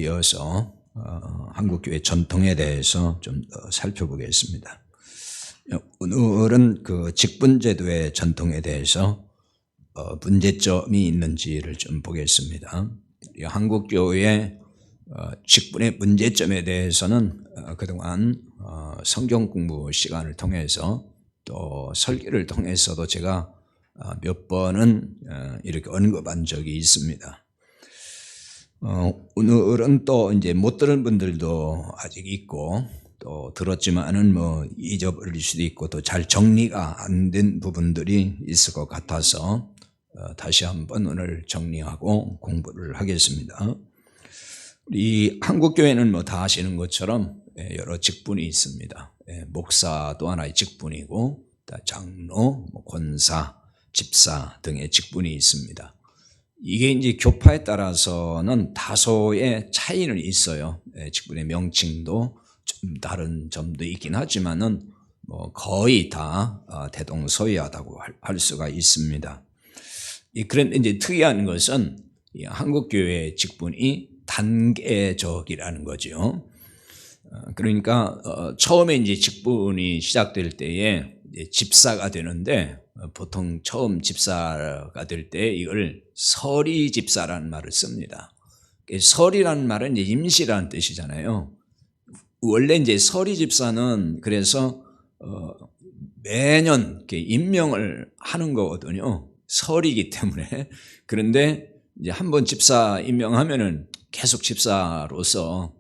이어서 한국교회 전통에 대해서 좀 살펴보겠습니다. 오늘은 그 직분제도의 전통에 대해서 문제점이 있는지를 좀 보겠습니다. 한국교회 직분의 문제점에 대해서는 그동안 성경 공부 시간을 통해서 또 설교를 통해서도 제가 몇 번은 이렇게 언급한 적이 있습니다. 오늘은 또 이제 못 들은 분들도 아직 있고 또 들었지만은 뭐 잊어버릴 수도 있고 또 잘 정리가 안 된 부분들이 있을 것 같아서 다시 한번 오늘 정리하고 공부를 하겠습니다. 우리 한국교회는 뭐 다 아시는 것처럼 여러 직분이 있습니다. 목사도 하나의 직분이고 장로, 권사, 집사 등의 직분이 있습니다. 이게 이제 교파에 따라서는 다소의 차이는 있어요. 직분의 명칭도 좀 다른 점도 있긴 하지만은 뭐 거의 다 대동소이하다고 할 수가 있습니다. 그런데 이제 특이한 것은 한국교회의 직분이 단계적이라는 거죠. 그러니까 처음에 이제 직분이 시작될 때에 집사가 되는데 보통 처음 집사가 될 때 이걸 서리 집사라는 말을 씁니다. 서리라는 말은 이제 임시라는 뜻이잖아요. 원래 이제 서리 집사는 그래서 매년 이렇게 임명을 하는 거거든요. 설이기 때문에. 그런데 이제 한번 집사 임명하면은 계속 집사로서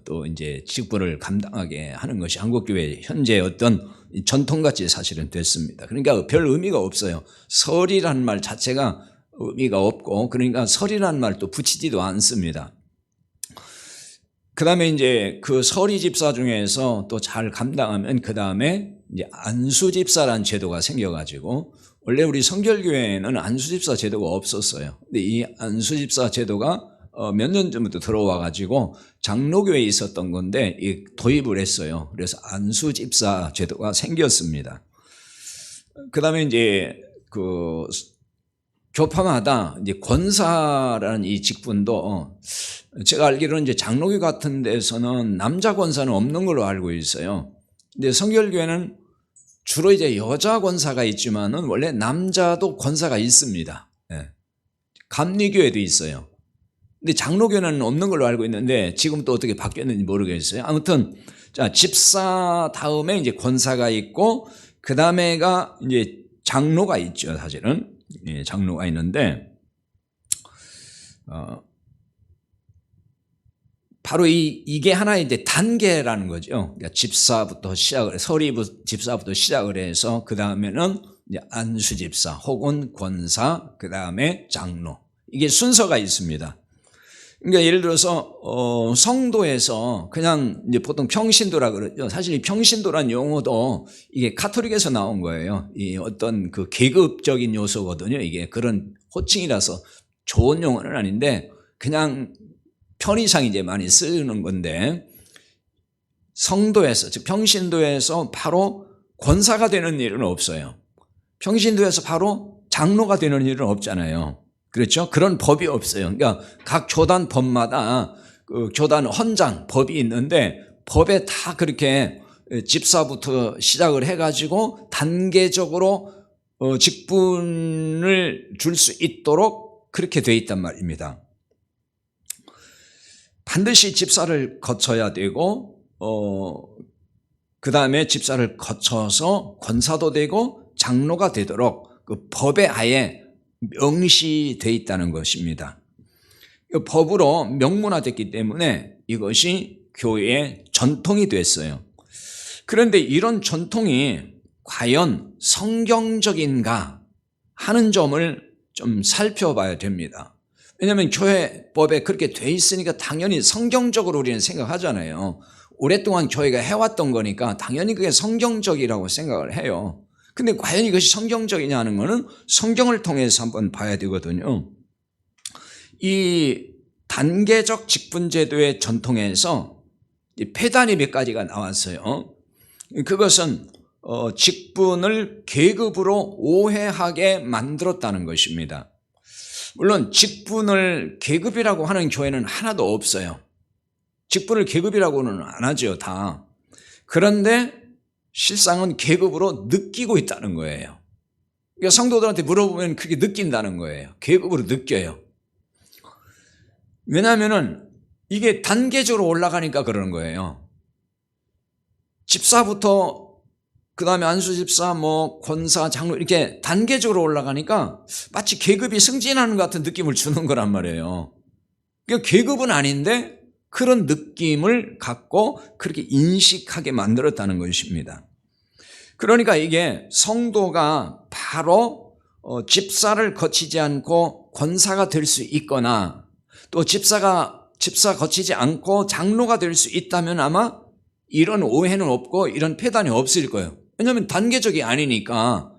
또 이제 직분을 감당하게 하는 것이 한국교회 현재 어떤 전통같이 사실은 됐습니다. 그러니까 별 의미가 없어요. 설이라는 말 자체가 의미가 없고, 그러니까 설이라는 말 또 붙이지도 않습니다. 그 다음에 이제 그 서리 집사 중에서 또 잘 감당하면 그 다음에 이제 안수 집사라는 제도가 생겨가지고, 원래 우리 성결교회에는 안수 집사 제도가 없었어요. 근데 이 안수 집사 제도가 몇 년 전부터 들어와가지고 장로교회에 있었던 건데 도입을 했어요. 그래서 안수 집사 제도가 생겼습니다. 그 다음에 이제 그 교파마다 이제 권사라는 이 직분도 제가 알기로는 이제 장로교 같은 데서는 남자 권사는 없는 걸로 알고 있어요. 근데 성결교회는 주로 이제 여자 권사가 있지만은 원래 남자도 권사가 있습니다. 감리교회도 있어요. 근데 장로교회는 없는 걸로 알고 있는데 지금 또 어떻게 바뀌었는지 모르겠어요. 아무튼 자, 집사 다음에 이제 권사가 있고 그 다음에가 이제 장로가 있죠. 사실은 장로가 있는데 바로 이게 하나의 이제 단계라는 거죠. 그러니까 집사부터 시작을 서리 집사부터 시작을 해서 그 다음에는 이제 안수 집사 혹은 권사 그 다음에 장로, 이게 순서가 있습니다. 그러니까 예를 들어서 성도에서 그냥 이제 보통 평신도라 그러죠. 사실 이 평신도란 용어도 이게 카톨릭에서 나온 거예요. 이 어떤 그 계급적인 요소거든요. 이게 그런 호칭이라서 좋은 용어는 아닌데 그냥 편의상 이제 많이 쓰는 건데, 성도에서 즉 평신도에서 바로 권사가 되는 일은 없어요. 평신도에서 바로 장로가 되는 일은 없잖아요. 그렇죠? 그런 법이 없어요. 그러니까 각 교단 법마다 그 교단 헌장 법이 있는데 법에 다 그렇게 집사부터 시작을 해가지고 단계적으로 직분을 줄 수 있도록 그렇게 돼 있단 말입니다. 반드시 집사를 거쳐야 되고 그 다음에 집사를 거쳐서 권사도 되고 장로가 되도록 그 법에 아예 명시되어 있다는 것입니다. 법으로 명문화됐기 때문에 이것이 교회의 전통이 됐어요. 그런데 이런 전통이 과연 성경적인가 하는 점을 좀 살펴봐야 됩니다. 왜냐하면 교회법에 그렇게 돼 있으니까 당연히 성경적으로 우리는 생각하잖아요. 오랫동안 교회가 해왔던 거니까 당연히 그게 성경적이라고 생각을 해요. 근데 과연 이것이 성경적이냐 하는 것은 성경을 통해서 한번 봐야 되거든요. 이 단계적 직분제도의 전통에서 폐단이 몇 가지가 나왔어요. 그것은 직분을 계급으로 오해하게 만들었다는 것입니다. 물론 직분을 계급이라고 하는 교회는 하나도 없어요. 직분을 계급이라고는 안 하죠, 다. 그런데 실상은 계급으로 느끼고 있다는 거예요. 그러니까 성도들한테 물어보면 그게 느낀다는 거예요. 계급으로 느껴요. 왜냐하면은 이게 단계적으로 올라가니까 그러는 거예요. 집사부터 그 다음에 안수집사, 권사, 장로 이렇게 단계적으로 올라가니까 마치 계급이 승진하는 것 같은 느낌을 주는 거란 말이에요. 그러니까 계급은 아닌데 그런 느낌을 갖고 그렇게 인식하게 만들었다는 것입니다. 그러니까 이게 성도가 바로 집사를 거치지 않고 권사가 될 수 있거나 또 집사 거치지 않고 장로가 될 수 있다면 아마 이런 오해는 없고 이런 폐단이 없을 거예요. 왜냐하면 단계적이 아니니까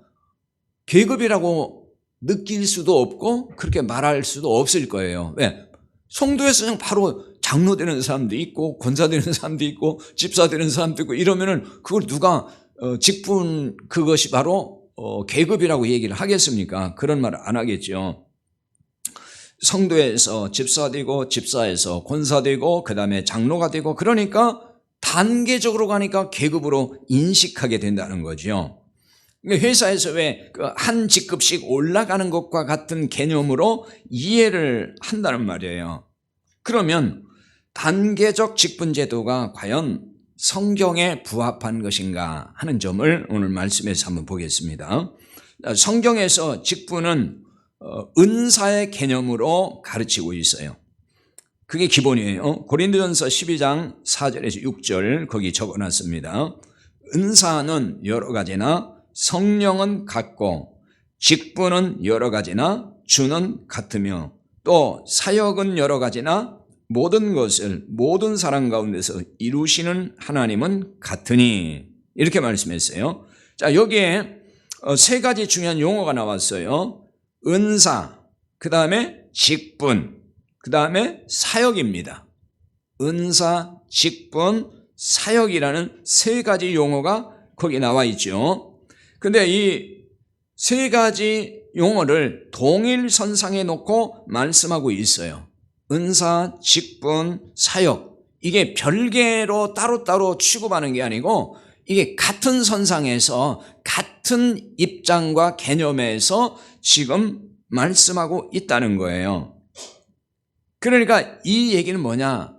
계급이라고 느낄 수도 없고 그렇게 말할 수도 없을 거예요. 왜? 성도에서 그냥 바로 장로 되는 사람도 있고 권사 되는 사람도 있고 집사 되는 사람도 있고 이러면은 그걸 누가 직분 그것이 바로 계급이라고 얘기를 하겠습니까? 그런 말을 안 하겠죠. 성도에서 집사 되고 집사에서 권사 되고 그 다음에 장로가 되고 그러니까 단계적으로 가니까 계급으로 인식하게 된다는 거죠. 회사에서 왜 한 직급씩 올라가는 것과 같은 개념으로 이해를 한다는 말이에요. 그러면 단계적 직분 제도가 과연 성경에 부합한 것인가 하는 점을 오늘 말씀에서 한번 보겠습니다. 성경에서 직분은 은사의 개념으로 가르치고 있어요. 그게 기본이에요. 고린도전서 12장 4절에서 6절 거기 적어놨습니다. 은사는 여러 가지나 성령은 같고 직분은 여러 가지나 주는 같으며 또 사역은 여러 가지나 모든 것을 모든 사람 가운데서 이루시는 하나님은 같으니 이렇게 말씀했어요. 자, 여기에 세 가지 중요한 용어가 나왔어요. 은사, 그 다음에 직분, 그 다음에 사역입니다. 은사, 직분, 사역이라는 세 가지 용어가 거기 나와 있죠. 근데 이 세 가지 용어를 동일선상에 놓고 말씀하고 있어요. 은사, 직분, 사역. 이게 별개로 따로따로 취급하는 게 아니고 이게 같은 선상에서 같은 입장과 개념에서 지금 말씀하고 있다는 거예요. 그러니까 이 얘기는 뭐냐?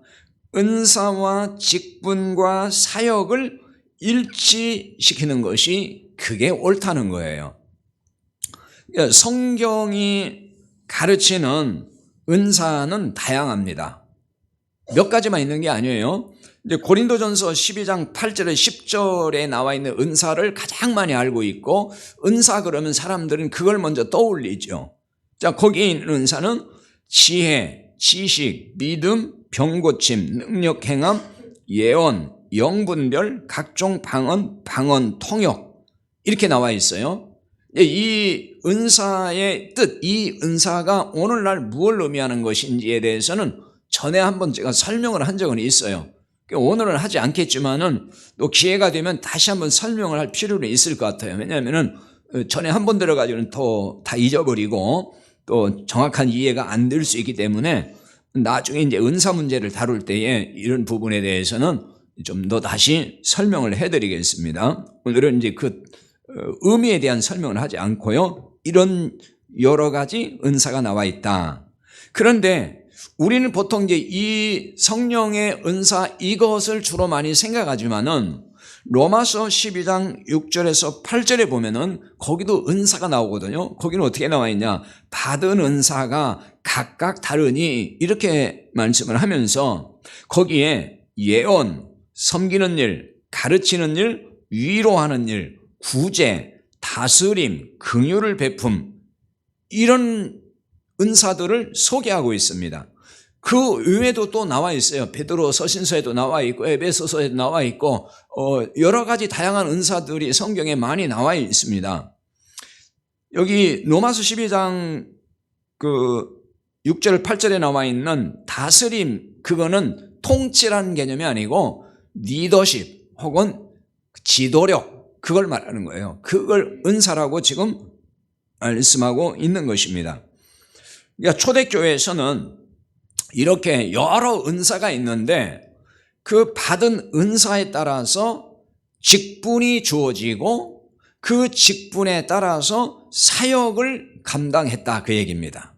은사와 직분과 사역을 일치시키는 것이 그게 옳다는 거예요. 성경이 가르치는 은사는 다양합니다. 몇 가지만 있는 게 아니에요. 이제 고린도전서 12장 8절에 10절에 나와 있는 은사를 가장 많이 알고 있고 은사 그러면 사람들은 그걸 먼저 떠올리죠. 자, 거기에 있는 은사는 지혜, 지식, 믿음, 병고침, 능력 행함, 예언, 영분별, 각종 방언, 통역 이렇게 나와 있어요. 이 은사의 뜻, 이 은사가 오늘날 무엇을 의미하는 것인지에 대해서는 전에 한번 제가 설명을 한 적은 있어요. 오늘은 하지 않겠지만은 또 기회가 되면 다시 한번 설명을 할 필요는 있을 것 같아요. 왜냐하면은 전에 한 번 들어가지고는 또 다 잊어버리고 또 정확한 이해가 안 될 수 있기 때문에 나중에 이제 은사 문제를 다룰 때에 이런 부분에 대해서는 좀 더 다시 설명을 해드리겠습니다. 오늘은 이제 그 의미에 대한 설명을 하지 않고요. 이런 여러 가지 은사가 나와 있다. 그런데 우리는 보통 이제 이 성령의 은사 이것을 주로 많이 생각하지만은 로마서 12장 6절에서 8절에 보면은 거기도 은사가 나오거든요. 거기는 어떻게 나와 있냐? 받은 은사가 각각 다르니 이렇게 말씀을 하면서 거기에 예언, 섬기는 일, 가르치는 일, 위로하는 일, 구제, 다스림, 긍휼을 베품 이런 은사들을 소개하고 있습니다. 그 외에도 또 나와 있어요. 베드로 서신서에도 나와 있고 에베소서에도 나와 있고 여러 가지 다양한 은사들이 성경에 많이 나와 있습니다. 여기 로마서 12장 그 6절 8절에 나와 있는 다스림 그거는 통치라는 개념이 아니고 리더십 혹은 지도력 그걸 말하는 거예요. 그걸 은사라고 지금 말씀하고 있는 것입니다. 그러니까 초대교회에서는 이렇게 여러 은사가 있는데 그 받은 은사에 따라서 직분이 주어지고 그 직분에 따라서 사역을 감당했다, 그 얘기입니다.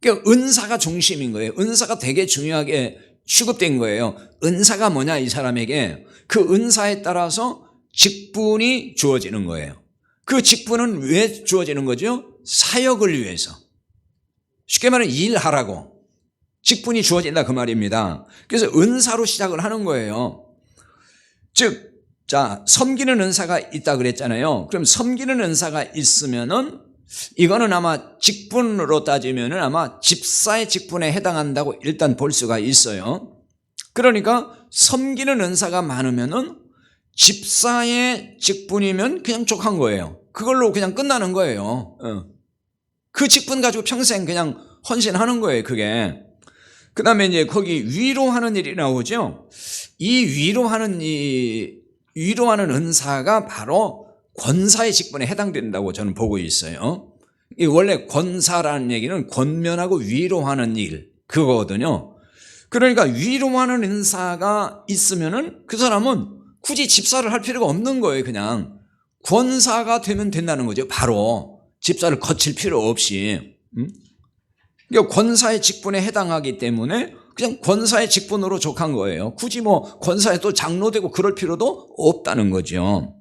그러니까 은사가 중심인 거예요. 은사가 되게 중요하게 취급된 거예요. 은사가 뭐냐, 이 사람에게 그 은사에 따라서 직분이 주어지는 거예요. 그 직분은 왜 주어지는 거죠? 사역을 위해서. 쉽게 말하면 일하라고 직분이 주어진다, 그 말입니다. 그래서 은사로 시작을 하는 거예요. 즉, 자, 섬기는 은사가 있다 그랬잖아요. 그럼 섬기는 은사가 있으면은 이거는 아마 직분으로 따지면은 아마 집사의 직분에 해당한다고 일단 볼 수가 있어요. 그러니까 섬기는 은사가 많으면은 집사의 직분이면 그냥 족한 거예요. 그걸로 그냥 끝나는 거예요. 그 직분 가지고 평생 그냥 헌신하는 거예요, 그게. 그 다음에 이제 거기 위로하는 일이 나오죠. 이 위로하는 은사가 바로 권사의 직분에 해당된다고 저는 보고 있어요. 원래 권사라는 얘기는 권면하고 위로하는 일, 그거거든요. 그러니까 위로하는 은사가 있으면은 그 사람은 굳이 집사를 할 필요가 없는 거예요. 그냥 권사가 되면 된다는 거죠. 바로 집사를 거칠 필요 없이. 그러니까 권사의 직분에 해당하기 때문에 그냥 권사의 직분으로 족한 거예요. 굳이 뭐 권사에 또 장로 되고 그럴 필요도 없다는 거죠.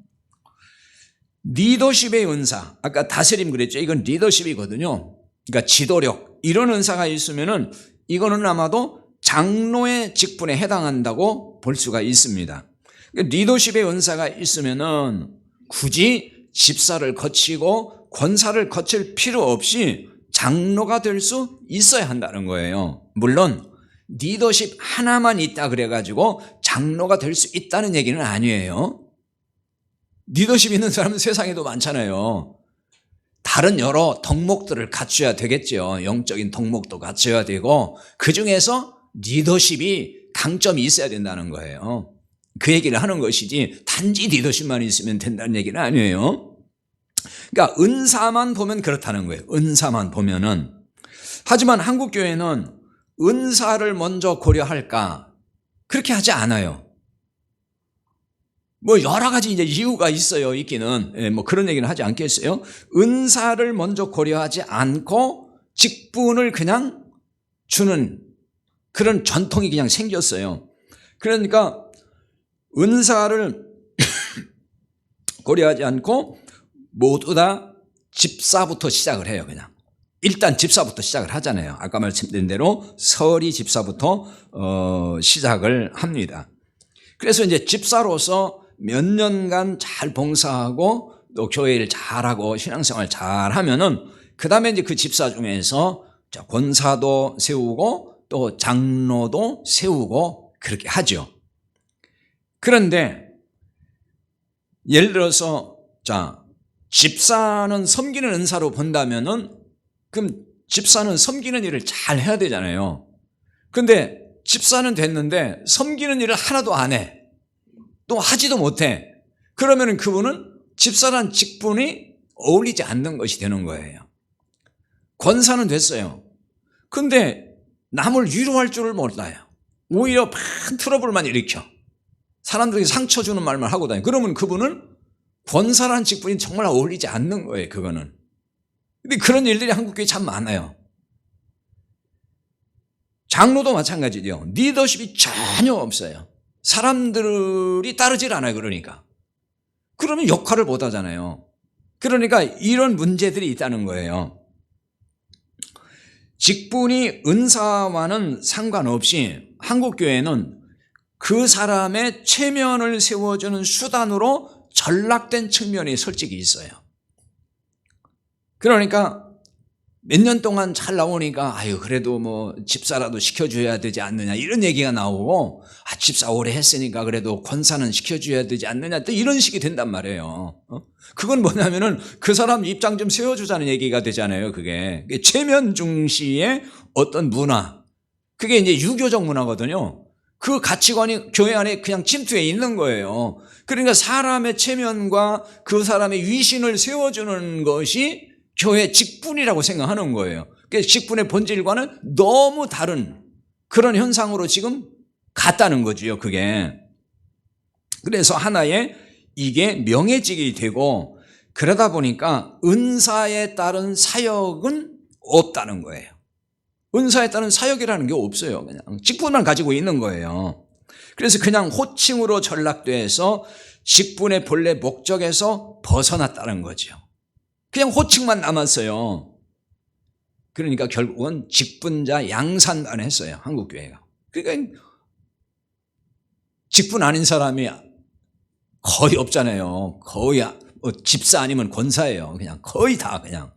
리더십의 은사, 아까 다스림 그랬죠. 이건 리더십이거든요. 그러니까 지도력, 이런 은사가 있으면은 이거는 아마도 장로의 직분에 해당한다고 볼 수가 있습니다. 그러니까 리더십의 은사가 있으면은 굳이 집사를 거치고 권사를 거칠 필요 없이 장로가 될 수 있어야 한다는 거예요. 물론 리더십 하나만 있다 그래가지고 장로가 될 수 있다는 얘기는 아니에요. 리더십 있는 사람은 세상에도 많잖아요. 다른 여러 덕목들을 갖춰야 되겠죠. 영적인 덕목도 갖춰야 되고 그중에서 리더십이 강점이 있어야 된다는 거예요. 그 얘기를 하는 것이지 단지 리더십만 있으면 된다는 얘기는 아니에요. 그러니까 은사만 보면 그렇다는 거예요. 은사만 보면은. 하지만 한국교회는 은사를 먼저 고려할까? 그렇게 하지 않아요. 뭐 여러 가지 이제 이유가 있어요. 있기는. 뭐 그런 얘기는 하지 않겠어요? 은사를 먼저 고려하지 않고 직분을 그냥 주는 그런 전통이 그냥 생겼어요. 그러니까 은사를 고려하지 않고 모두 다 집사부터 시작을 해요. 그냥 일단 집사부터 시작을 하잖아요. 아까 말씀드린 대로 서리 집사부터 시작을 합니다. 그래서 이제 집사로서 몇 년간 잘 봉사하고 또 교회를 잘하고 신앙생활 잘하면은 그 다음에 이제 그 집사 중에서 권사도 세우고 또 장로도 세우고 그렇게 하죠. 그런데 예를 들어서 집사는 섬기는 은사로 본다면은 그럼 집사는 섬기는 일을 잘 해야 되잖아요. 그런데 집사는 됐는데 섬기는 일을 하나도 안 해. 또 하지도 못해. 그러면은 그분은 집사란 직분이 어울리지 않는 것이 되는 거예요. 권사는 됐어요. 근데 남을 위로할 줄을 몰라요. 오히려 막 트러블만 일으켜. 사람들에게 상처 주는 말만 하고 다녀요. 그러면 그분은 권사라는 직분이 정말 어울리지 않는 거예요. 그거는. 근데 그런 일들이 한국교회에 참 많아요. 장로도 마찬가지죠. 리더십이 전혀 없어요. 사람들이 따르질 않아요. 그러면 역할을 못 하잖아요. 그러니까 이런 문제들이 있다는 거예요. 직분이 은사와는 상관없이 한국교회는 그 사람의 체면을 세워주는 수단으로 전락된 측면이 솔직히 있어요. 그러니까 몇 년 동안 잘 나오니까 그래도 뭐 집사라도 시켜줘야 되지 않느냐 이런 얘기가 나오고 집사 오래 했으니까 그래도 권사는 시켜줘야 되지 않느냐 또 이런 식이 된단 말이에요. 그건 뭐냐면은 그 사람 입장 좀 세워주자는 얘기가 되잖아요. 그게 체면 중시의 어떤 문화, 그게 이제 유교적 문화거든요. 그 가치관이 교회 안에 그냥 침투해 있는 거예요. 그러니까 사람의 체면과 그 사람의 위신을 세워주는 것이 교회 직분이라고 생각하는 거예요. 그래서 직분의 본질과는 너무 다른 그런 현상으로 지금 같다는 거죠, 그게. 그래서 하나의 이게 명예직이 되고 그러다 보니까 은사에 따른 사역은 없다는 거예요. 은사에 따른 사역이라는 게 없어요. 그냥 직분만 가지고 있는 거예요. 그래서 그냥 호칭으로 전락돼서 직분의 본래 목적에서 벗어났다는 거죠. 그냥 호칭만 남았어요. 그러니까 결국은 직분자 양산만 했어요, 한국교회가. 그러니까 직분 아닌 사람이 거의 없잖아요. 거의 집사 아니면 권사예요. 그냥 거의 다 그냥.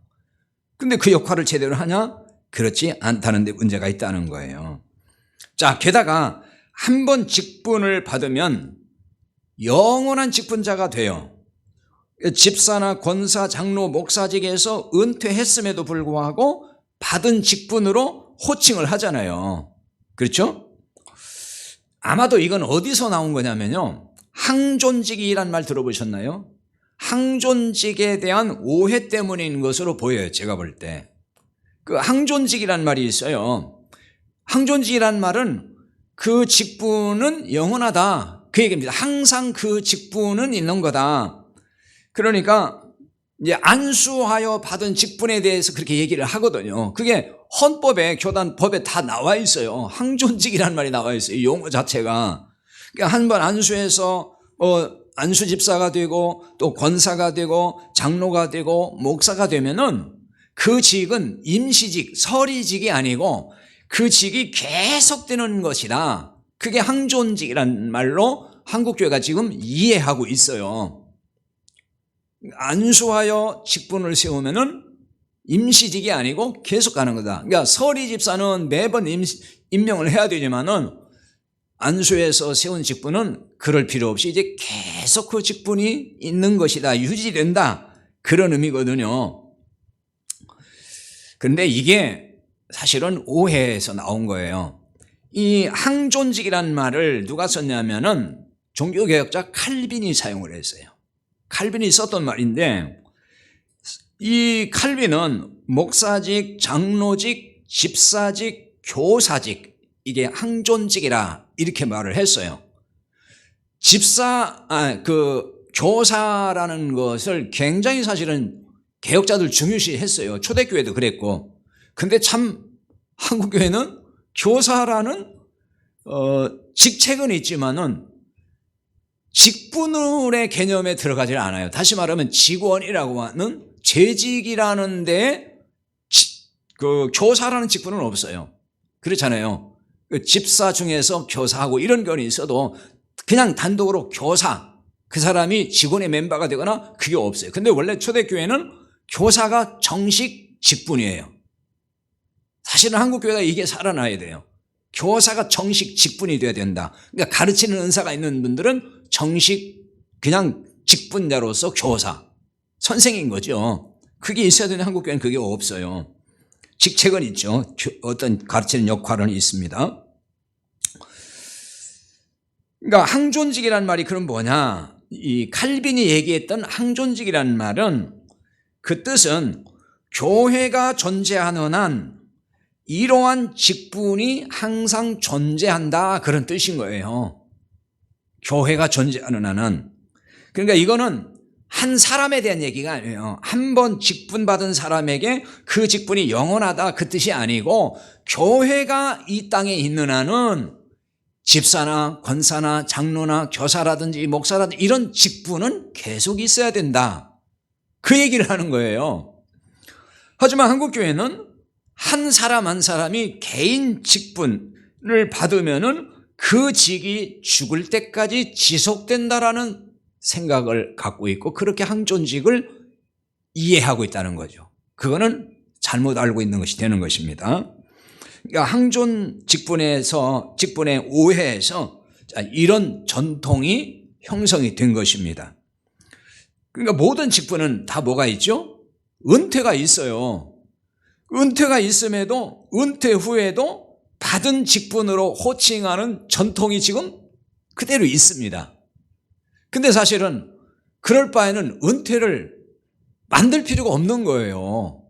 근데 그 역할을 제대로 하냐? 그렇지 않다는 데 문제가 있다는 거예요. 자, 게다가 한 번 직분을 받으면 영원한 직분자가 돼요. 집사나 권사, 장로, 목사직에서 은퇴했음에도 불구하고 받은 직분으로 호칭을 하잖아요. 그렇죠? 아마도 이건 어디서 나온 거냐면요, 항존직이란 말 들어보셨나요? 항존직에 대한 오해 때문인 것으로 보여요, 제가 볼 때. 그 항존직이란 말이 있어요. 항존직이란 말은 그 직분은 영원하다, 그 얘기입니다. 항상 그 직분은 있는 거다. 그러니까 이제 안수하여 받은 직분에 대해서 그렇게 얘기를 하거든요. 그게 헌법에, 교단법에 다 나와 있어요. 항존직이라는 말이 나와 있어요, 용어 자체가. 그러니까 한 번 안수해서 안수 집사가 되고 또 권사가 되고 장로가 되고 목사가 되면은 그 직은 임시직, 서리직이 아니고 그 직이 계속되는 것이다. 그게 항존직이란 말로 한국교회가 지금 이해하고 있어요. 안수하여 직분을 세우면은 임시직이 아니고 계속 가는 거다. 그러니까 서리 집사는 매번 임명을 해야 되지만은 안수해서 세운 직분은 그럴 필요 없이 이제 계속 그 직분이 있는 것이다, 유지된다, 그런 의미거든요. 그런데 이게 사실은 오해에서 나온 거예요. 이 항존직이라는 말을 누가 썼냐면은 종교개혁자 칼빈이 사용을 했어요. 칼빈이 썼던 말인데, 이 칼빈은 목사직, 장로직, 집사직, 교사직, 이게 항존직이라 이렇게 말을 했어요. 교사라는 것을 굉장히 사실은 개혁자들 중요시 했어요. 초대교회도 그랬고. 근데 참 한국교회는 교사라는 직책은 있지만은 직분의 개념에 들어가지 않아요. 다시 말하면 직원이라고 하는 재직이라는 데 그 교사라는 직분은 없어요. 그렇잖아요. 집사 중에서 교사하고 이런 견이 있어도 그냥 단독으로 교사, 그 사람이 직원의 멤버가 되거나 그게 없어요. 근데 원래 초대교회는 교사가 정식 직분이에요. 사실은 한국교회가 이게 살아나야 돼요. 교사가 정식 직분이 돼야 된다. 그러니까 가르치는 은사가 있는 분들은 정식 그냥 직분자로서 교사, 선생인 거죠. 그게 있어야 되는 한국교회는 그게 없어요. 직책은 있죠. 어떤 가르치는 역할은 있습니다. 그러니까 항존직이라는 말이 그럼 뭐냐? 이 칼빈이 얘기했던 항존직이라는 말은 그 뜻은 교회가 존재하는 한 이러한 직분이 항상 존재한다, 그런 뜻인 거예요. 교회가 존재하는 한은. 그러니까 이거는 한 사람에 대한 얘기가 아니에요. 한 번 직분 받은 사람에게 그 직분이 영원하다, 그 뜻이 아니고 교회가 이 땅에 있는 한은 집사나 권사나 장로나 교사라든지 목사라든지 이런 직분은 계속 있어야 된다, 그 얘기를 하는 거예요. 하지만 한국교회는 한 사람 한 사람이 개인 직분을 받으면은 그 직이 죽을 때까지 지속된다라는 생각을 갖고 있고, 그렇게 항존직을 이해하고 있다는 거죠. 그거는 잘못 알고 있는 것이 되는 것입니다. 그러니까 항존 직분의 오해에서 이런 전통이 형성이 된 것입니다. 그러니까 모든 직분은 다 뭐가 있죠? 은퇴가 있어요. 은퇴가 있음에도 은퇴 후에도 받은 직분으로 호칭하는 전통이 지금 그대로 있습니다. 근데 사실은 그럴 바에는 은퇴를 만들 필요가 없는 거예요.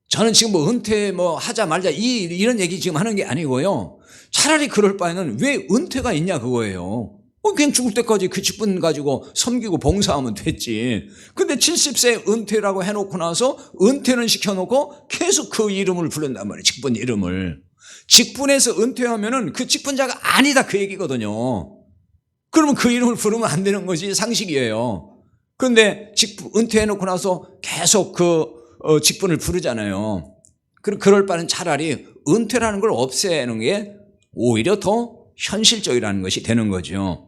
저는 지금 뭐 은퇴 뭐 하자 말자 이런 얘기 지금 하는 게 아니고요. 차라리 그럴 바에는 왜 은퇴가 있냐 그거예요. 그냥 죽을 때까지 그 직분 가지고 섬기고 봉사하면 됐지. 근데 70세 은퇴라고 해놓고 나서 은퇴는 시켜놓고 계속 그 이름을 부른단 말이에요. 직분 이름을. 직분에서 은퇴하면은 그 직분자가 아니다 그 얘기거든요. 그러면 그 이름을 부르면 안 되는 것이 상식이에요. 그런데 은퇴해놓고 나서 계속 그 직분을 부르잖아요. 그럴 바는 차라리 은퇴라는 걸 없애는 게 오히려 더 현실적이라는 것이 되는 거죠.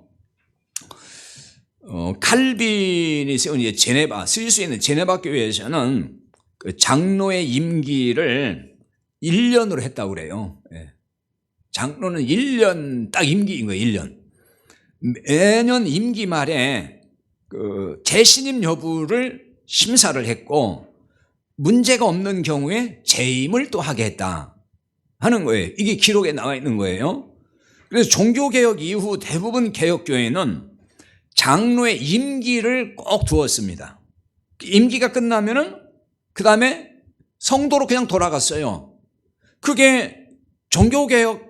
칼빈이 세운 이제 스위스에 있는 제네바 교회에서는 그 장로의 임기를 1년으로 했다고 그래요. 장로는 1년 딱 임기인 거예요. 1년. 매년 임기 말에 그 재신임 여부를 심사를 했고 문제가 없는 경우에 재임을 또 하게 했다 하는 거예요. 이게 기록에 나와 있는 거예요. 그래서 종교개혁 이후 대부분 개혁교회는 장로의 임기를 꼭 두었습니다. 임기가 끝나면은 그 다음에 성도로 그냥 돌아갔어요. 그게 종교개혁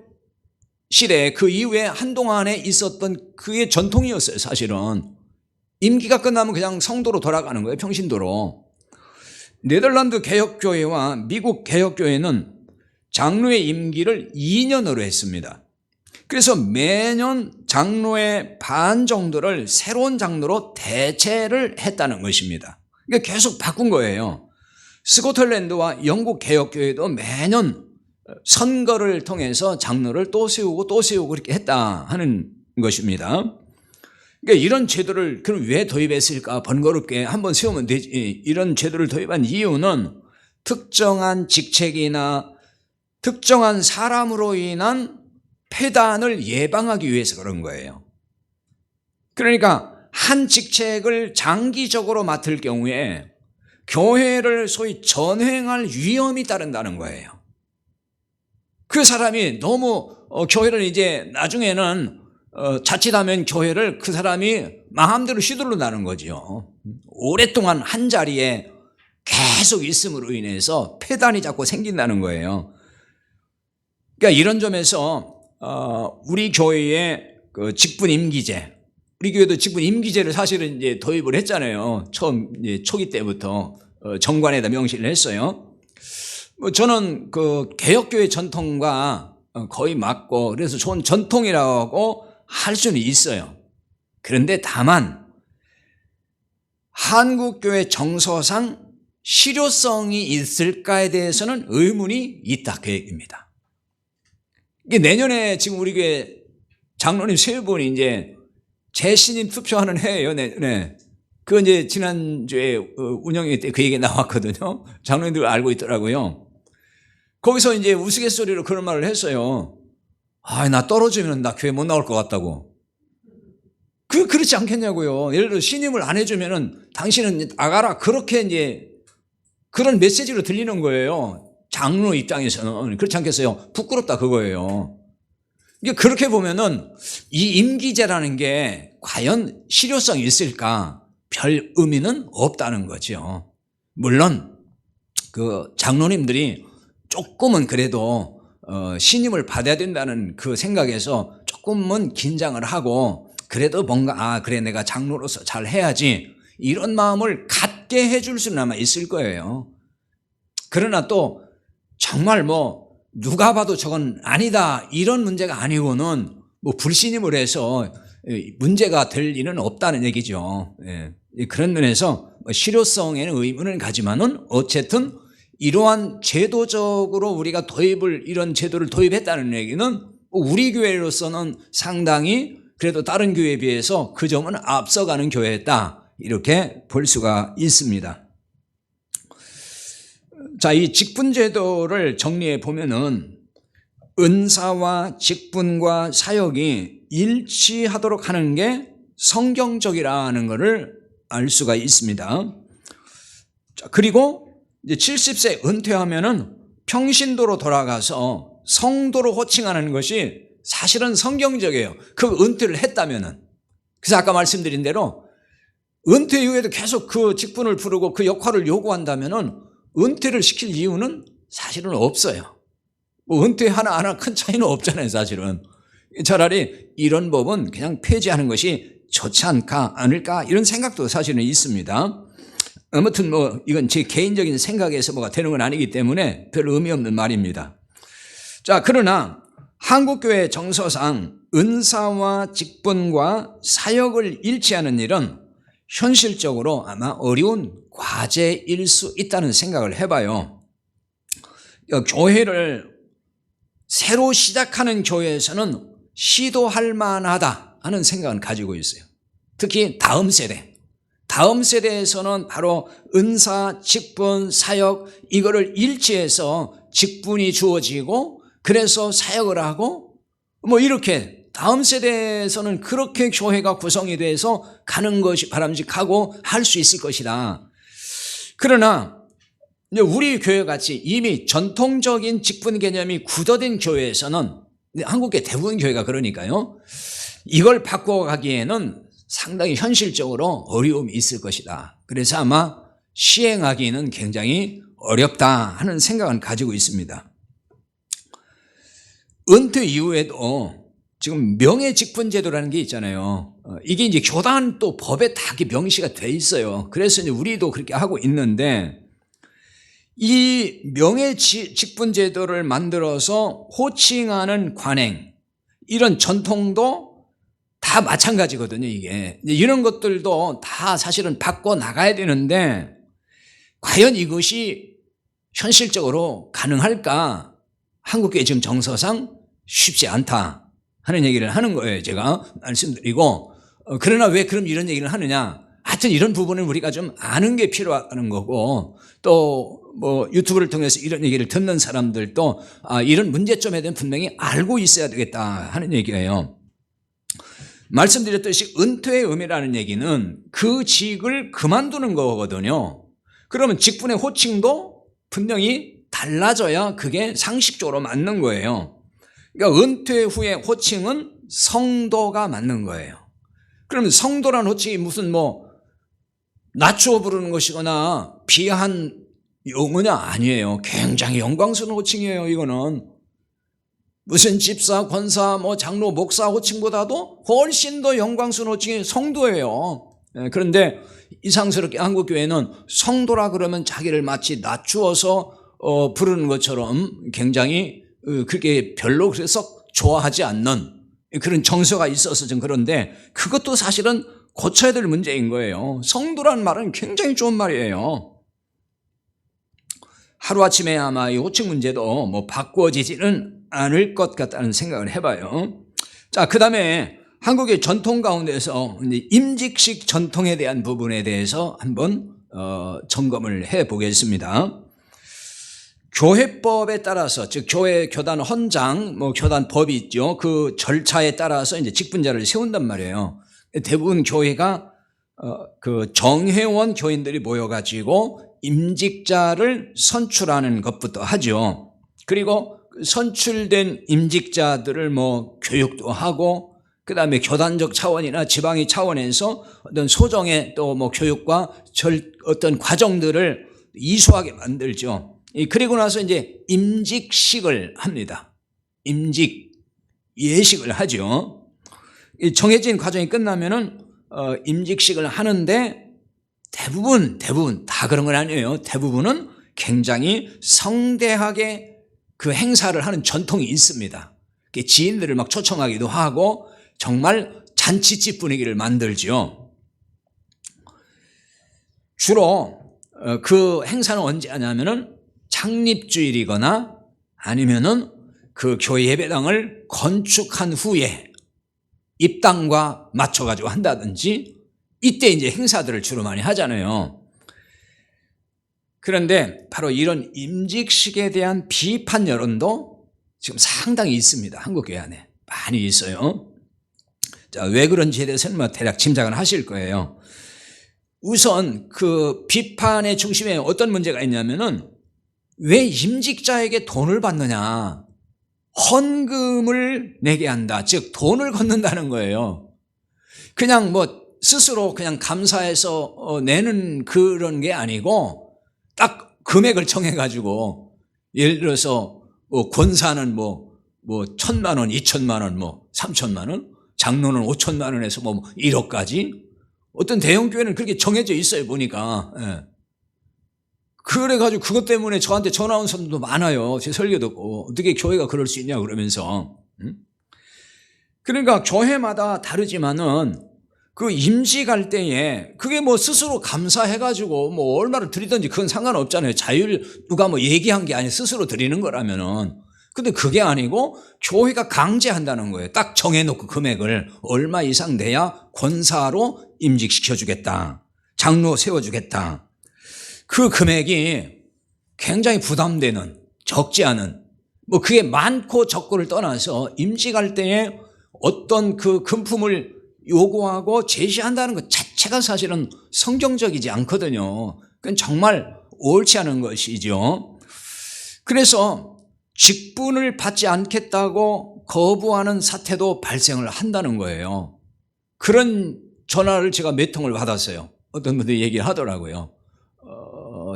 시대 그 이후에 한동안에 있었던 그게 전통이었어요. 사실은 임기가 끝나면 그냥 성도로 돌아가는 거예요. 평신도로. 네덜란드 개혁교회와 미국 개혁교회는 장로의 임기를 2년으로 했습니다. 그래서 매년 장로의 반 정도를 새로운 장로로 대체를 했다는 것입니다. 그러니까 계속 바꾼 거예요. 스코틀랜드와 영국 개혁교회도 매년 선거를 통해서 장로를 또 세우고 또 세우고 그렇게 했다 하는 것입니다. 그러니까 이런 제도를 그럼 왜 도입했을까? 번거롭게 한번 세우면 되지. 이런 제도를 도입한 이유는 특정한 직책이나 특정한 사람으로 인한 폐단을 예방하기 위해서 그런 거예요. 그러니까 한 직책을 장기적으로 맡을 경우에 교회를 소위 전횡할 위험이 따른다는 거예요. 그 사람이 너무 교회를 이제 나중에는 자칫하면 교회를 그 사람이 마음대로 휘둘러 나는 거죠. 오랫동안 한 자리에 계속 있음으로 인해서 폐단이 자꾸 생긴다는 거예요. 그러니까 이런 점에서 우리 교회의 그 직분 임기제, 우리 교회도 직분 임기제를 사실은 이제 도입을 했잖아요. 처음 이제 초기 때부터 정관에다 명시를 했어요. 저는 그 개혁교회 전통과 거의 맞고 그래서 좋은 전통이라고 할 수는 있어요. 그런데 다만 한국교회 정서상 실효성이 있을까에 대해서는 의문이 있다 그 얘기입니다. 이게 내년에 지금 우리 교회 장로님 세 분이 이제 재신임 투표하는 해예요. 네. 그 이제 지난주에 운영회 때 그 얘기 나왔거든요. 장로님들 알고 있더라고요. 거기서 이제 우스갯소리로 그런 말을 했어요. 나 떨어지면 나 교회 못 나올 것 같다고. 그렇지 않겠냐고요. 예를 들어 신임을 안 해주면은 당신은 나가라. 그렇게 이제 그런 메시지로 들리는 거예요. 장로 입장에서는. 그렇지 않겠어요? 부끄럽다 그거예요. 이게 그렇게 보면은 이 임기제라는 게 과연 실효성이 있을까? 별 의미는 없다는 거죠. 물론 그 장로님들이 조금은 그래도 신임을 받아야 된다는 그 생각에서 조금은 긴장을 하고 그래도 뭔가 그래 내가 장로로서 잘 해야지 이런 마음을 갖게 해줄 수는 아마 있을 거예요. 그러나 또 정말 뭐 누가 봐도 저건 아니다 이런 문제가 아니고는 뭐 불신임을 해서 문제가 될 일은 없다는 얘기죠. 그런 면에서 실효성에는 의문을 가지만은 어쨌든 이러한 제도적으로 우리가 이런 제도를 도입했다는 얘기는 우리 교회로서는 상당히 그래도 다른 교회에 비해서 그 점은 앞서가는 교회였다 이렇게 볼 수가 있습니다. 자, 이 직분제도를 정리해 보면은 은사와 직분과 사역이 일치하도록 하는 게 성경적이라는 것을 알 수가 있습니다. 자, 그리고 이제 70세 은퇴하면은 평신도로 돌아가서 성도로 호칭하는 것이 사실은 성경적이에요. 그 은퇴를 했다면은. 그래서 아까 말씀드린 대로 은퇴 이후에도 계속 그 직분을 부르고 그 역할을 요구한다면은 은퇴를 시킬 이유는 사실은 없어요. 뭐 은퇴 하나 큰 차이는 없잖아요, 사실은. 차라리 이런 법은 그냥 폐지하는 것이 좋지 않을까 이런 생각도 사실은 있습니다. 아무튼 뭐 이건 제 개인적인 생각에서 뭐가 되는 건 아니기 때문에 별 의미 없는 말입니다. 자, 그러나 한국교회 정서상 은사와 직분과 사역을 일치하는 일은 현실적으로 아마 어려운 과제일 수 있다는 생각을 해봐요. 교회를 새로 시작하는 교회에서는 시도할 만하다 하는 생각을 가지고 있어요. 특히 다음 세대에서는 바로 은사, 직분, 사역 이거를 일치해서 직분이 주어지고 그래서 사역을 하고 뭐 이렇게 다음 세대에서는 그렇게 교회가 구성이 돼서 가는 것이 바람직하고 할 수 있을 것이다. 그러나 우리 교회 같이 이미 전통적인 직분 개념이 굳어진 교회에서는 한국의 대부분 교회가 그러니까요. 이걸 바꿔가기에는 상당히 현실적으로 어려움이 있을 것이다. 그래서 아마 시행하기는 굉장히 어렵다 하는 생각은 가지고 있습니다. 은퇴 이후에도 지금 명예직분제도라는 게 있잖아요. 이게 이제 교단 또 법에 다 명시가 돼 있어요. 그래서 이제 우리도 그렇게 하고 있는데 이 명예직분제도를 만들어서 호칭하는 관행 이런 전통도 다 마찬가지거든요. 이게 이런 것들도 다 사실은 바꿔 나가야 되는데 과연 이것이 현실적으로 가능할까? 한국교회 지금 정서상 쉽지 않다 하는 얘기를 하는 거예요. 제가 말씀드리고 그러나 왜 그럼 이런 얘기를 하느냐? 하여튼 이런 부분은 우리가 좀 아는 게 필요하다는 거고 또 뭐 유튜브를 통해서 이런 얘기를 듣는 사람들도 이런 문제점에 대한 분명히 알고 있어야 되겠다 하는 얘기예요. 말씀드렸듯이 은퇴의 의미라는 얘기는 그 직을 그만두는 거거든요. 그러면 직분의 호칭도 분명히 달라져야 그게 상식적으로 맞는 거예요. 그러니까 은퇴 후에 호칭은 성도가 맞는 거예요. 그러면 성도란 호칭이 무슨 뭐 낮추어 부르는 것이거나 비하한 용어냐? 아니에요. 굉장히 영광스러운 호칭이에요. 이거는 무슨 집사, 권사, 뭐 장로, 목사 호칭보다도 훨씬 더 영광스러운 호칭이 성도예요. 그런데 이상스럽게 한국교회는 성도라 그러면 자기를 마치 낮추어서 부르는 것처럼 굉장히 그렇게 별로 그래서 좋아하지 않는 그런 정서가 있어서 좀 그런데 그것도 사실은 고쳐야 될 문제인 거예요. 성도라는 말은 굉장히 좋은 말이에요. 하루아침에 아마 이 호칭 문제도 뭐 바꿔지지는 않을 것 같다는 생각을 해봐요. 자, 그 다음에 한국의 전통 가운데서 임직식 전통에 대한 부분에 대해서 한번 점검을 해 보겠습니다. 교회법에 따라서 즉 교회 교단 헌장, 뭐 교단 법이 있죠. 그 절차에 따라서 이제 직분자를 세운단 말이에요. 대부분 교회가 그 정회원 교인들이 모여가지고 임직자를 선출하는 것부터 하죠. 그리고 선출된 임직자들을 뭐 교육도 하고 그 다음에 교단적 차원이나 지방의 차원에서 어떤 소정의 또 뭐 교육과 어떤 과정들을 이수하게 만들죠. 그리고 나서 이제 임직식을 합니다. 임직 예식을 하죠. 정해진 과정이 끝나면은 임직식을 하는데 대부분 다 그런 건 아니에요. 대부분은 굉장히 성대하게 그 행사를 하는 전통이 있습니다. 지인들을 막 초청하기도 하고 정말 잔치집 분위기를 만들죠. 주로 그 행사는 언제 하냐면은 창립주일이거나 아니면은 그 교회 예배당을 건축한 후에 입당과 맞춰가지고 한다든지 이때 이제 행사들을 주로 많이 하잖아요. 그런데 바로 이런 임직식에 대한 비판 여론도 지금 상당히 있습니다. 한국교회 안에 많이 있어요. 자, 왜 그런지에 대해서는 뭐 대략 짐작은 하실 거예요. 우선 그 비판의 중심에 어떤 문제가 있냐면은 왜 임직자에게 돈을 받느냐? 헌금을 내게 한다. 즉 돈을 걷는다는 거예요. 그냥 뭐 스스로 그냥 감사해서 내는 그런 게 아니고 딱 금액을 정해가지고 예를 들어서 권사는 뭐 1,000만 원, 2,000만 원, 3,000만 원, 장로는 5,000만 원에서 1억까지 어떤 대형 교회는 그렇게 정해져 있어요 보니까. 예. 그래가지고 그것 때문에 저한테 전화 온 사람도 많아요. 제 설교 듣고 어떻게 교회가 그럴 수 있냐 그러면서. 그러니까 교회마다 다르지만은 그 임직 할 때에 그게 스스로 감사해가지고 얼마를 드리든지 그건 상관없잖아요. 자율 누가 얘기한 게 아니라 스스로 드리는 거라면은. 근데 그게 아니고 교회가 강제한다는 거예요. 딱 정해놓고 금액을 얼마 이상 내야 권사로 임직시켜주겠다. 장로 세워주겠다. 그 금액이 굉장히 부담되는, 적지 않은, 그게 많고 적고를 떠나서 임직할 때에 어떤 그 금품을 요구하고 제시한다는 것 자체가 사실은 성경적이지 않거든요. 그건 정말 옳지 않은 것이죠. 그래서 직분을 받지 않겠다고 거부하는 사태도 발생을 한다는 거예요. 그런 전화를 제가 몇 통을 받았어요. 어떤 분들이 얘기를 하더라고요.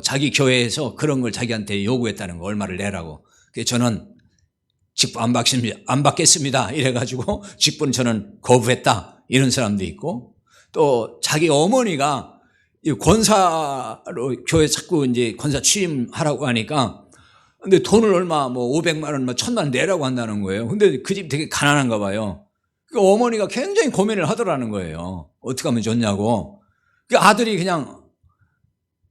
자기 교회에서 그런 걸 자기한테 요구했다는 거, 얼마를 내라고. 그래서 저는 직분 안 받겠습니다. 이래가지고 직분 저는 거부했다. 이런 사람도 있고, 또 자기 어머니가 권사로 교회 자꾸 이제 권사 취임하라고 하니까, 근데 돈을 얼마 500만 원, 1,000만 원 내라고 한다는 거예요. 근데 그 집 되게 가난한가 봐요. 그 어머니가 굉장히 고민을 하더라는 거예요. 어떻게 하면 좋냐고. 그 아들이 그냥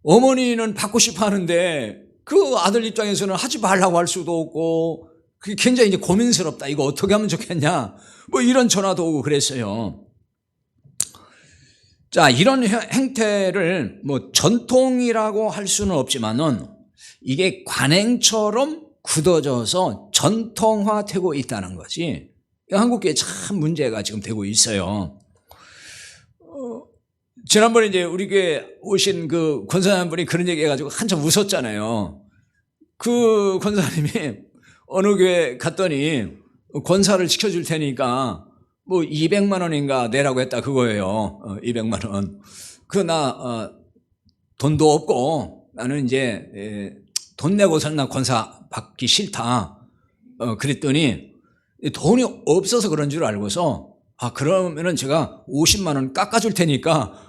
어머니는 받고 싶어 하는데 그 아들 입장에서는 하지 말라고 할 수도 없고 그게 굉장히 이제 고민스럽다. 이거 어떻게 하면 좋겠냐. 이런 전화도 오고 그랬어요. 자, 이런 행태를 전통이라고 할 수는 없지만은 이게 관행처럼 굳어져서 전통화되고 있다는 것이 한국교회에 참 문제가 지금 되고 있어요. 지난번에 이제 우리 교회 오신 그 권사님 분이 그런 얘기 해가지고 한참 웃었잖아요. 그 권사님이 어느 교회 갔더니 권사를 시켜줄 테니까 200만 원인가 내라고 했다 그거예요. 200만 원. 돈도 없고 나는 이제 돈 내고서는 나 권사 받기 싫다. 그랬더니 돈이 없어서 그런 줄 알고서 그러면은 제가 50만 원 깎아줄 테니까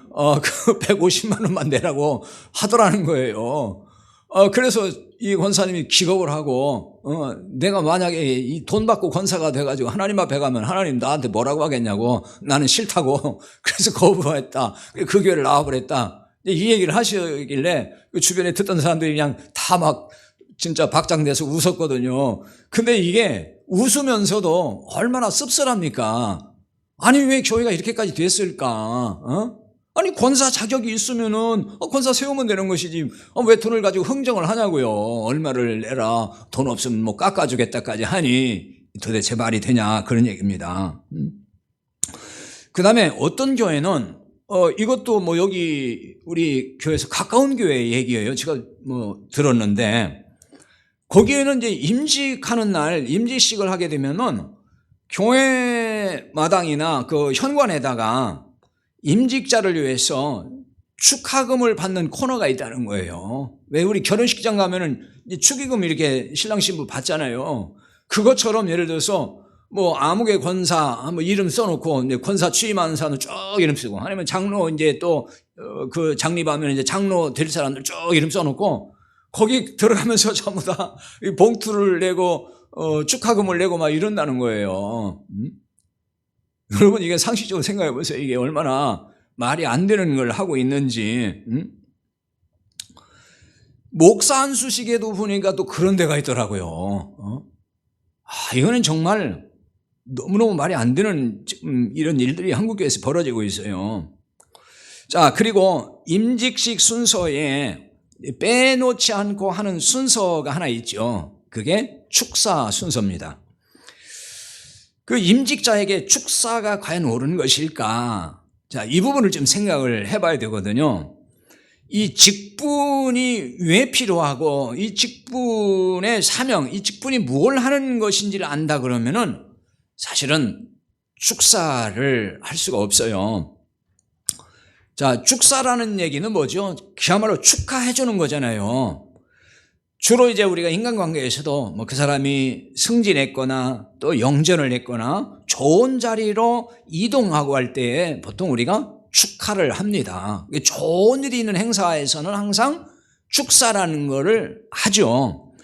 그 150만 원만 내라고 하더라는 거예요. 그래서 이 권사님이 기겁을 하고 내가 만약에 이 돈 받고 권사가 돼가지고 하나님 앞에 가면 하나님 나한테 뭐라고 하겠냐고 나는 싫다고 그래서 거부했다. 그 교회를 나와버렸다. 이 얘기를 하시길래 그 주변에 듣던 사람들이 그냥 다 막 진짜 박장대서 웃었거든요. 근데 이게 웃으면서도 얼마나 씁쓸합니까? 아니 왜 교회가 이렇게까지 됐을까? 아니 권사 자격이 있으면은 권사 세우면 되는 것이지 왜 돈을 가지고 흥정을 하냐고요. 얼마를 내라 돈 없으면 깎아주겠다까지 하니 도대체 말이 되냐 그런 얘기입니다. 그 다음에 어떤 교회는 이것도 여기 우리 교회에서 가까운 교회 얘기예요. 제가 들었는데 거기에는 이제 임직하는 날 임직식을 하게 되면은 교회 마당이나 그 현관에다가 임직자를 위해서 축하금을 받는 코너가 있다는 거예요. 왜 우리 결혼식장 가면은 축의금 이렇게 신랑 신부 받잖아요. 그것처럼 예를 들어서 아무개 권사 이름 써놓고 이제 권사 취임하는 사람들 쭉 이름 쓰고 아니면 장로 이제 또 그 장립하면 이제 장로 될 사람들 쭉 이름 써놓고 거기 들어가면서 전부 다 봉투를 내고 축하금을 내고 막 이런다는 거예요. 여러분 이게 상식적으로 생각해 보세요. 이게 얼마나 말이 안 되는 걸 하고 있는지. 목사 안수식에도 보니까 또 그런 데가 있더라고요. 이거는 정말 너무너무 말이 안 되는 이런 일들이 한국교회에서 벌어지고 있어요. 자, 그리고 임직식 순서에 빼놓지 않고 하는 순서가 하나 있죠. 그게 축사 순서입니다. 그 임직자에게 축사가 과연 옳은 것일까? 자, 이 부분을 좀 생각을 해봐야 되거든요. 이 직분이 왜 필요하고 이 직분의 사명, 이 직분이 뭘 하는 것인지를 안다 그러면은 사실은 축사를 할 수가 없어요. 자, 축사라는 얘기는 뭐죠? 그야말로 축하해 주는 거잖아요. 주로 이제 우리가 인간관계에서도 뭐 그 사람이 승진했거나 또 영전을 했거나 좋은 자리로 이동하고 할 때에 보통 우리가 축하를 합니다. 좋은 일이 있는 행사에서는 항상 축사라는 거를 하죠.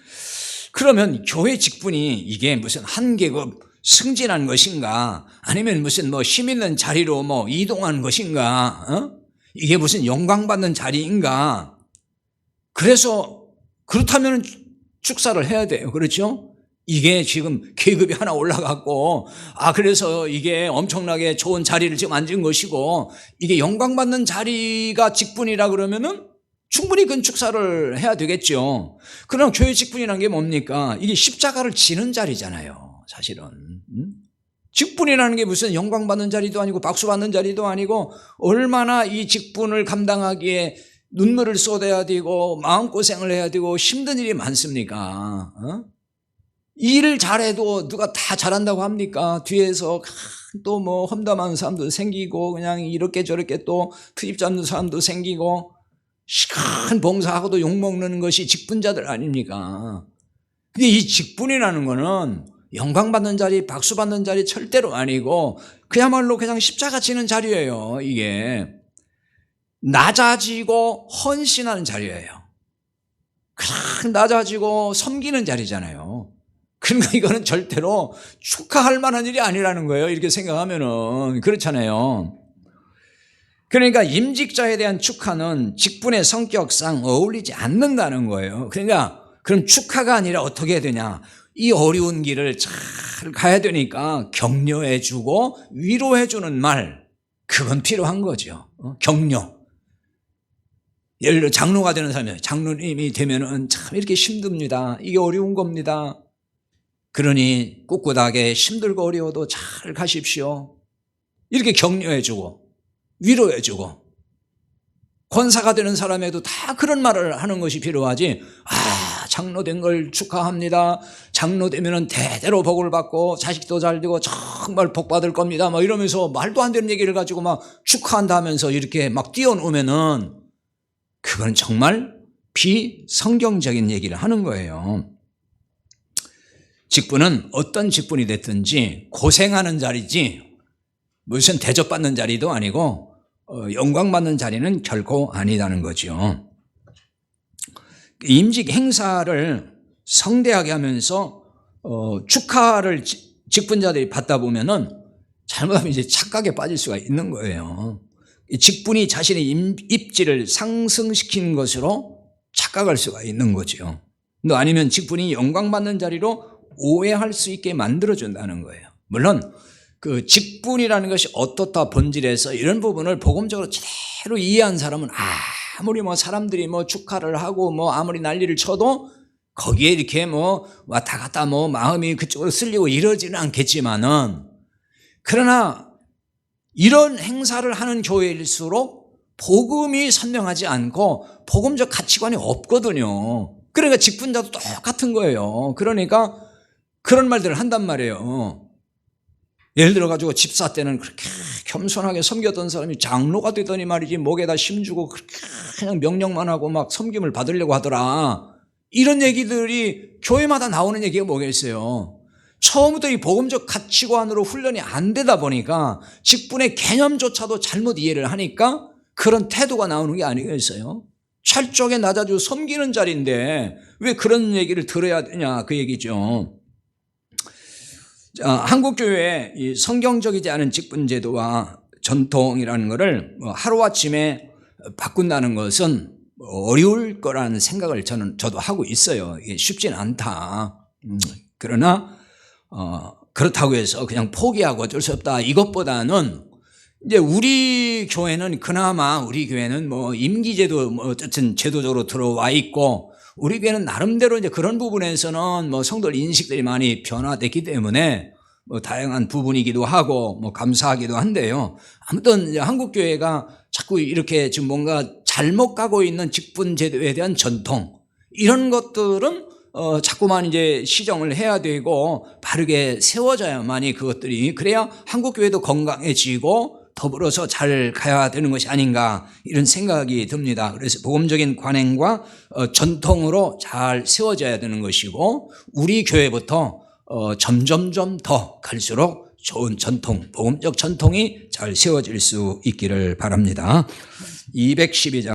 그러면 교회 직분이 이게 무슨 한 계급 승진한 것인가, 아니면 무슨 뭐 힘 있는 자리로 뭐 이동한 것인가, 이게 무슨 영광받는 자리인가? 그래서 그렇다면 축사를 해야 돼요. 그렇죠? 이게 지금 계급이 하나 올라갔고, 그래서 이게 엄청나게 좋은 자리를 지금 앉은 것이고, 이게 영광받는 자리가 직분이라 그러면은 충분히 그 축사를 해야 되겠죠. 그럼 교회 직분이라는 게 뭡니까? 이게 십자가를 지는 자리잖아요, 사실은. 직분이라는 게 무슨 영광받는 자리도 아니고 박수받는 자리도 아니고, 얼마나 이 직분을 감당하기에 눈물을 쏟아야 되고 마음고생을 해야 되고 힘든 일이 많습니까? 일을 잘해도 누가 다 잘한다고 합니까? 뒤에서 또 뭐 험담하는 사람도 생기고, 그냥 이렇게 저렇게 또 트집 잡는 사람도 생기고, 시간 봉사하고도 욕먹는 것이 직분자들 아닙니까? 근데 이 직분이라는 거는 영광받는 자리, 박수받는 자리 절대로 아니고, 그야말로 그냥 십자가 지는 자리예요. 이게 낮아지고 헌신하는 자리예요. 그냥 낮아지고 섬기는 자리잖아요. 그러니까 이거는 절대로 축하할 만한 일이 아니라는 거예요. 이렇게 생각하면은. 그렇잖아요. 그러니까 임직자에 대한 축하는 직분의 성격상 어울리지 않는다는 거예요. 그러니까 그럼 축하가 아니라 어떻게 해야 되냐? 이 어려운 길을 잘 가야 되니까 격려해주고 위로해주는 말, 그건 필요한 거죠. 격려. 예를 들어 장로가 되는 사람이, 장로님이 되면은 참 이렇게 힘듭니다. 이게 어려운 겁니다. 그러니 꿋꿋하게 힘들고 어려워도 잘 가십시오. 이렇게 격려해주고 위로해주고, 권사가 되는 사람에도 다 그런 말을 하는 것이 필요하지. 장로 된 걸 축하합니다. 장로 되면은 대대로 복을 받고 자식도 잘 되고 정말 복 받을 겁니다. 막 이러면서 말도 안 되는 얘기를 가지고 막 축하한다 하면서 이렇게 막 띄워놓으면은 그건 정말 비성경적인 얘기를 하는 거예요. 직분은 어떤 직분이 됐든지 고생하는 자리지 무슨 대접받는 자리도 아니고 영광받는 자리는 결코 아니다는 거죠. 임직 행사를 성대하게 하면서 축하를 직분자들이 받다 보면은 잘못하면 이제 착각에 빠질 수가 있는 거예요. 직분이 자신의 입지를 상승시키는 것으로 착각할 수가 있는 거죠. 또 아니면 직분이 영광받는 자리로 오해할 수 있게 만들어준다는 거예요. 물론 그 직분이라는 것이 어떻다 본질에서 이런 부분을 복음적으로 제대로 이해한 사람은 아무리 뭐 사람들이 뭐 축하를 하고 뭐 아무리 난리를 쳐도 거기에 이렇게 뭐 왔다 갔다 뭐 마음이 그쪽으로 쓸리고 이러지는 않겠지만은, 그러나 이런 행사를 하는 교회일수록 복음이 선명하지 않고 복음적 가치관이 없거든요. 그러니까 직분자도 똑같은 거예요. 그러니까 그런 말들을 한단 말이에요. 예를 들어가지고 집사 때는 그렇게 겸손하게 섬겼던 사람이 장로가 되더니 말이지 목에다 힘주고 그렇게 그냥 명령만 하고 막 섬김을 받으려고 하더라. 이런 얘기들이 교회마다 나오는 얘기가 뭐겠어요? 처음부터 이 복음적 가치관으로 훈련이 안 되다 보니까 직분의 개념조차도 잘못 이해를 하니까 그런 태도가 나오는 게 아니겠어요? 철저하게 낮아지고 섬기는 자리인데 왜 그런 얘기를 들어야 되냐, 그 얘기죠. 한국교회의 이 성경적이지 않은 직분제도와 전통이라는 것을 하루아침에 바꾼다는 것은 어려울 거라는 생각을 저도 하고 있어요. 이게 쉽지는 않다. 그러나 그렇다고 해서 그냥 포기하고 어쩔 수 없다, 이것보다는 이제 우리 교회는 그나마 우리 교회는 뭐 임기제도 뭐 어쨌든 제도적으로 들어와 있고, 우리 교회는 나름대로 이제 그런 부분에서는 뭐 성도들 인식들이 많이 변화됐기 때문에 뭐 다양한 부분이기도 하고 뭐 감사하기도 한데요. 아무튼 이제 한국 교회가 자꾸 이렇게 지금 뭔가 잘못 가고 있는 직분 제도에 대한 전통, 이런 것들은 자꾸만 이제 시정을 해야 되고 바르게 세워져야만이 그것들이, 그래야 한국 교회도 건강해지고 더불어서 잘 가야 되는 것이 아닌가 이런 생각이 듭니다. 그래서 복음적인 관행과 전통으로 잘 세워져야 되는 것이고 우리 교회부터 점점점 더 갈수록 좋은 전통, 복음적 전통이 잘 세워질 수 있기를 바랍니다. 212장